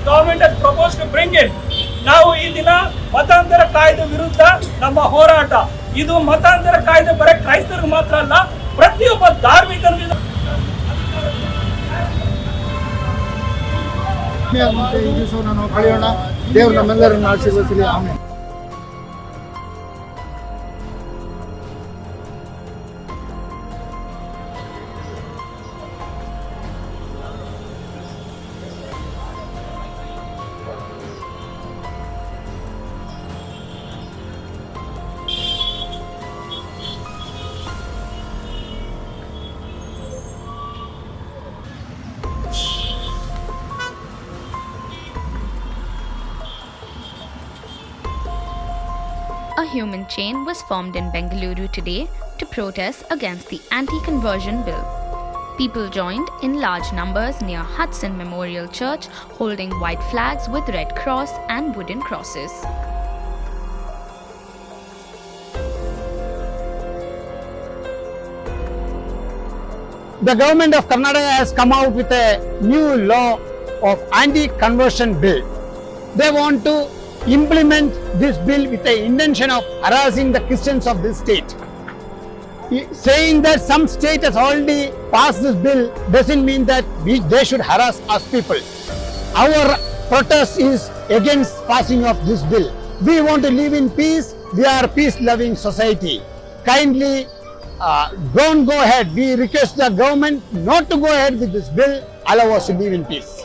government has proposed to bring in. ನಾವು ಈ ದಿನ ಮತಾಂತರ ಕಾಯ್ದೆ ವಿರುದ್ಧ ನಮ್ಮ ಹೋರಾಟ. ಇದು ಮತಾಂತರ ಕಾಯ್ದೆ ಬರೀ ಕ್ರೈಸ್ತರಿಗೆ ಮಾತ್ರ ಅಲ್ಲ, ಪ್ರತಿಯೊಬ್ಬ ಧಾರ್ಮಿಕನಿಗೂ ಈ ದಿವಸವನ್ನು ನಾವು ಕಳೆಯೋಣ. ದೇವರು ನಮ್ಮೆಲ್ಲರನ್ನು ಆಶೀರ್ವದಿಸಲಿ. Amen. A human chain was formed in Bengaluru today to protest against the anti-conversion bill. People joined in large numbers near Hudson Memorial Church, holding white flags with red cross and wooden crosses. The government of Karnataka has come out with a new law of anti-conversion bill. They want to implement this bill with the intention of harassing the Christians of this state. Saying that some state has already passed this bill doesn't mean that they should harass us people. Our protest is against passing of this bill. We want to live in peace. We are a peace-loving society. Kindly don't go ahead. We request the government not to go ahead with this bill. Allow us to live in peace.